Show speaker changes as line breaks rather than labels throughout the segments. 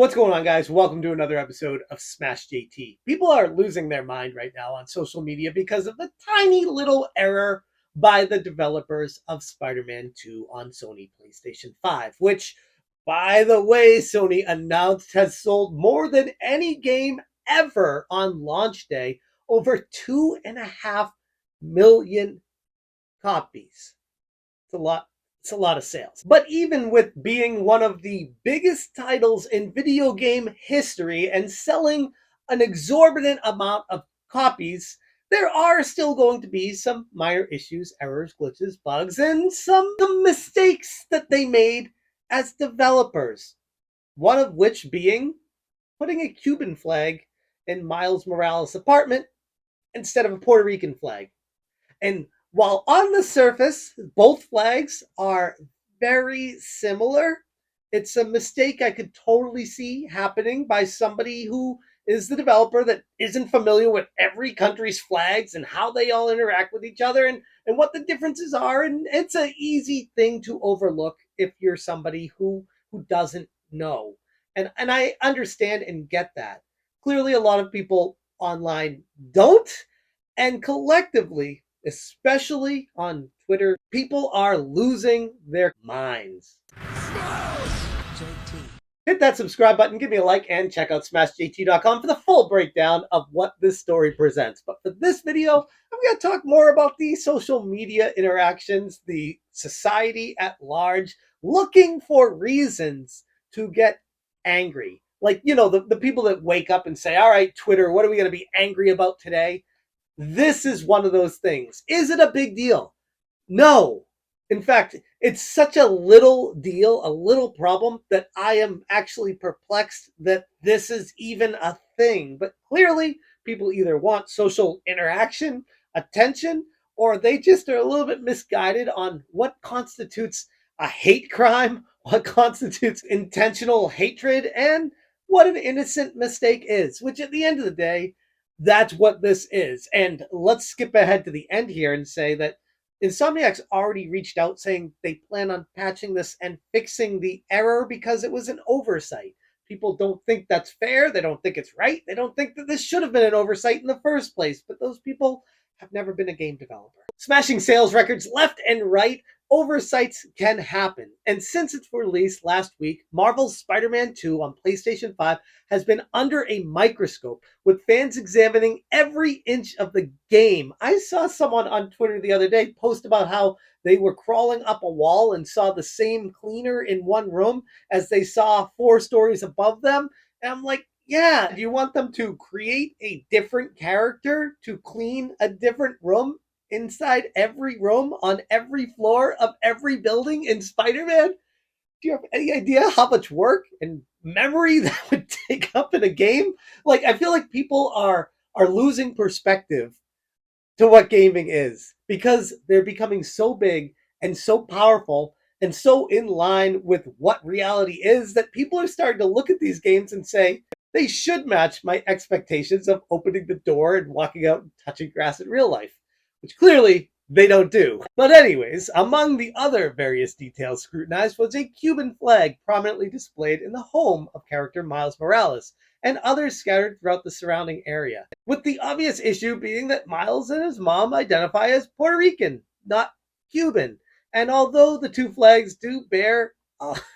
What's going on, guys? Welcome to another episode of Smash JT. People are losing their mind right now on social media because of the tiny little error by the developers of Spider-Man 2 on Sony PlayStation 5, which, by the way, Sony announced has sold more than any game ever on launch day, over 2.5 million copies. It's a lot. It's a lot of sales. But even with being one of the biggest titles in video game history and selling an exorbitant amount of copies, there are still going to be some minor issues, errors, glitches, bugs, and some mistakes that they made as developers. One of which being putting a Cuban flag in Miles Morales' apartment instead of a Puerto Rican flag. And while on the surface, both flags are very similar, it's a mistake I could totally see happening by somebody who is the developer that isn't familiar with every country's flags and how they all interact with each other and what the differences are. And it's an easy thing to overlook if you're somebody who doesn't know. And I understand and get that. Clearly, a lot of people online don't. And collectively, especially on Twitter, people are losing their minds. Hit that subscribe button, give me a like, and check out smashjt.com for the full breakdown of what this story presents. But for this video, I'm going to talk more about the social media interactions, the society at large, looking for reasons to get angry. Like, the people that wake up and say, all right, Twitter, what are we going to be angry about today? This is one of those things. Is it a big deal? No. In fact, it's such a little deal, a little problem, that I am actually perplexed that this is even a thing. But clearly, people either want social interaction, attention, or they just are a little bit misguided on what constitutes a hate crime, what constitutes intentional hatred, and what an innocent mistake is, which at the end of the day, that's what this is. And let's skip ahead to the end here and say that Insomniac's already reached out saying they plan on patching this and fixing the error because it was an oversight. People don't think that's fair. They don't think it's right. They don't think that this should have been an oversight in the first place. But those people have never been a game developer. Smashing sales records left and right, oversights can happen. And since its release last week, Marvel's Spider-Man 2 on PlayStation 5 has been under a microscope, with fans examining every inch of the game. I saw someone on Twitter the other day post about how they were crawling up a wall and saw the same cleaner in one room as they saw 4 stories above them. And I'm like, yeah, do you want them to create a different character to clean a different room inside every room on every floor of every building in Spider-Man? Do you have any idea how much work and memory that would take up in a game? Like, I feel like people are losing perspective to what gaming is because they're becoming so big and so powerful and so in line with what reality is that people are starting to look at these games and say, they should match my expectations of opening the door and walking out and touching grass in real life, which clearly they don't do. But anyways, among the other various details scrutinized was a Cuban flag prominently displayed in the home of character Miles Morales, and others scattered throughout the surrounding area. With the obvious issue being that Miles and his mom identify as Puerto Rican, not Cuban. And although the two flags do bear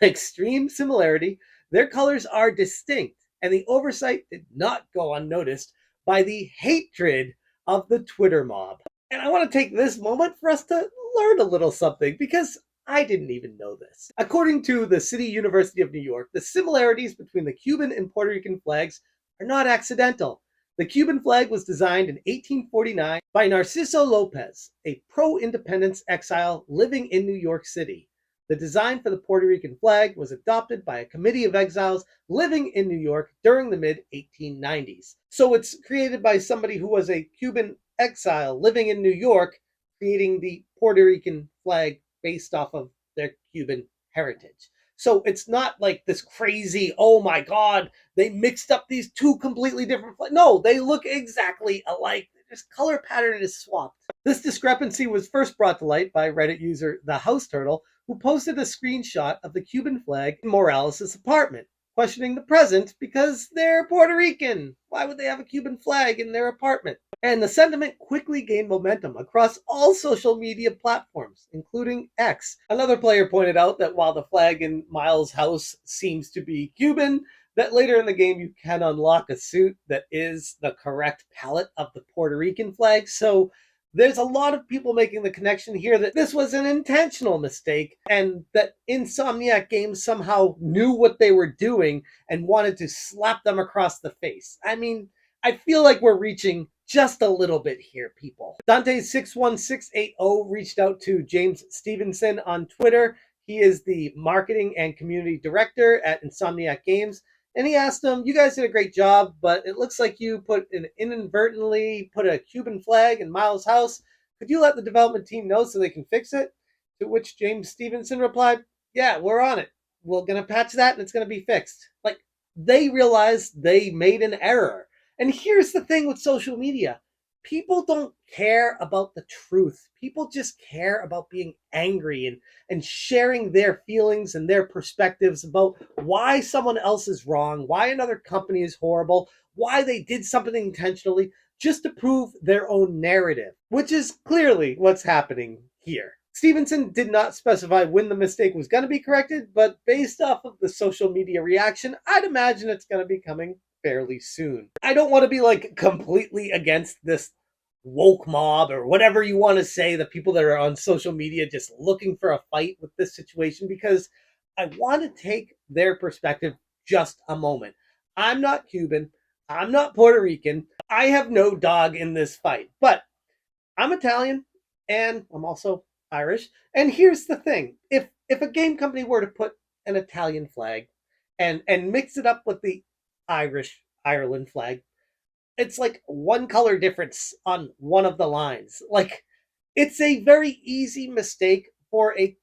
extreme similarity, their colors are distinct, and the oversight did not go unnoticed by the hatred of the Twitter mob. And I want to take this moment for us to learn a little something because I didn't even know this. According to the City University of New York, the similarities between the Cuban and Puerto Rican flags are not accidental. The Cuban flag was designed in 1849 by Narciso Lopez, a pro-independence exile living in New York City. The design for the Puerto Rican flag was adopted by a committee of exiles living in New York during the mid-1890s. So it's created by somebody who was a Cuban exile living in New York, creating the Puerto Rican flag based off of their Cuban heritage. So it's not like this crazy, oh my God, they mixed up these two completely different flags. No, they look exactly alike. This color pattern is swapped. This discrepancy was first brought to light by Reddit user TheHouselessTurtle, who posted a screenshot of the Cuban flag in Morales' apartment. questioning the present because they're Puerto Rican. Why would they have a Cuban flag in their apartment? And the sentiment quickly gained momentum across all social media platforms, including X. Another player pointed out that while the flag in Miles' house seems to be Cuban, that later in the game you can unlock a suit that is the correct palette of the Puerto Rican flag. So there's a lot of people making the connection here that this was an intentional mistake and that Insomniac Games somehow knew what they were doing and wanted to slap them across the face. I mean, I feel like we're reaching just a little bit here, people. Dante61680 reached out to James Stevenson on Twitter. He is the marketing and community director at Insomniac Games. And he asked him, "You guys did a great job, but it looks like you inadvertently put a Cuban flag in Miles' house. Could you let the development team know so they can fix it?" To which James Stevenson replied, "Yeah, we're on it. We're going to patch that and it's going to be fixed." Like, they realized they made an error. And here's the thing with social media. People don't care about the truth. People just care about being angry and sharing their feelings and their perspectives about why someone else is wrong, why another company is horrible, why they did something intentionally just to prove their own narrative, which is clearly what's happening here. Stevenson did not specify when the mistake was going to be corrected, but based off of the social media reaction, I'd imagine it's going to be coming fairly soon. I don't want to be like completely against this woke mob or whatever you want to say, the people that are on social media just looking for a fight with this situation, because I want to take their perspective just a moment. I'm not Cuban. I'm not Puerto Rican. I have no dog in this fight, but I'm Italian and I'm also Irish. And here's the thing. If a game company were to put an Italian flag and mix it up with the Irish Ireland flag, it's like one color difference on one of the lines. Like, it's a very easy mistake for a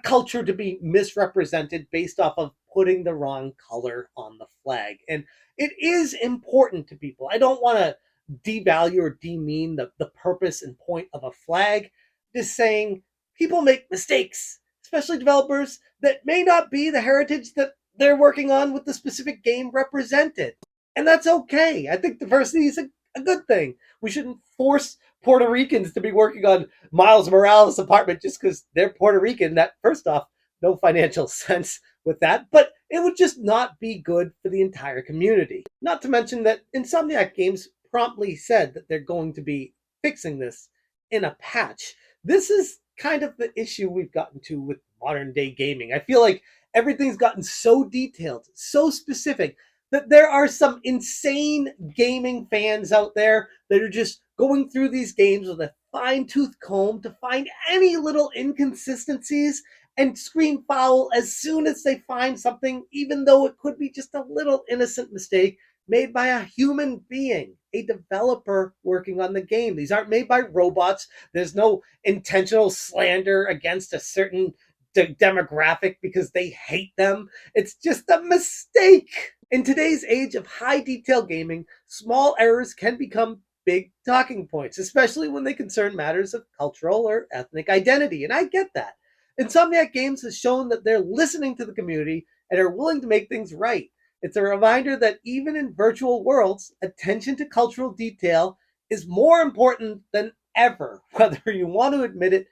culture to be misrepresented based off of putting the wrong color on the flag. And it is important to people. I don't want to devalue or demean the purpose and point of a flag. Just saying people make mistakes, especially developers that may not be the heritage that they're working on with the specific game represented. And that's okay. I think diversity is a good thing. We shouldn't force Puerto Ricans to be working on Miles Morales' apartment just because they're Puerto Rican. That, first off, no financial sense with that, but it would just not be good for the entire community. Not to mention that Insomniac Games promptly said that they're going to be fixing this in a patch. This is kind of the issue we've gotten to with modern day gaming. I feel like everything's gotten so detailed, so specific, that there are some insane gaming fans out there that are just going through these games with a fine-tooth comb to find any little inconsistencies and scream foul as soon as they find something, even though it could be just a little innocent mistake made by a human being, a developer working on the game. These aren't made by robots. There's no intentional slander against a certain demographic because they hate them. It's just a mistake. In today's age of high detail gaming, small errors can become big talking points, especially when they concern matters of cultural or ethnic identity. And I get that. Insomniac Games has shown that they're listening to the community and are willing to make things right. It's a reminder that even in virtual worlds, attention to cultural detail is more important than ever, whether you want to admit it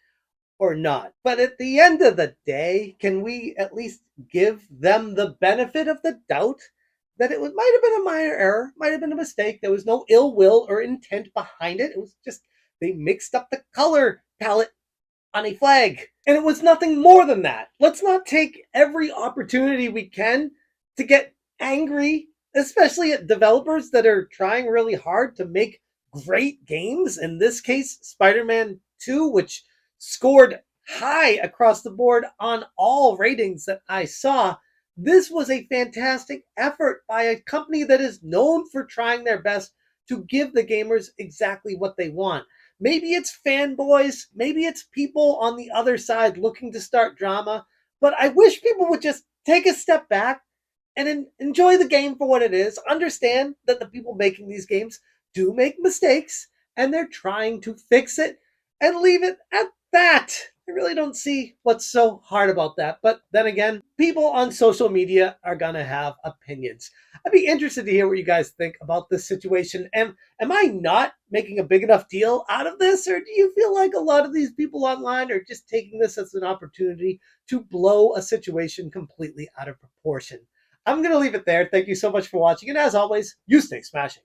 or not. But at the end of the day, can we at least give them the benefit of the doubt that it might have been a minor error, might have been a mistake. There was no ill will or intent behind it. It was just they mixed up the color palette on a flag. And it was nothing more than that. Let's not take every opportunity we can to get angry, especially at developers that are trying really hard to make great games. In this case, Spider-Man 2, which scored high across the board on all ratings that I saw. This was a fantastic effort by a company that is known for trying their best to give the gamers exactly what they want. Maybe it's fanboys, maybe it's people on the other side looking to start drama, but I wish people would just take a step back and enjoy the game for what it is. Understand that the people making these games do make mistakes and they're trying to fix it, and leave it at that. I really don't see what's so hard about that. But then again, people on social media are going to have opinions. I'd be interested to hear what you guys think about this situation. And am I not making a big enough deal out of this? Or do you feel like a lot of these people online are just taking this as an opportunity to blow a situation completely out of proportion? I'm going to leave it there. Thank you so much for watching. And as always, you stay smashing.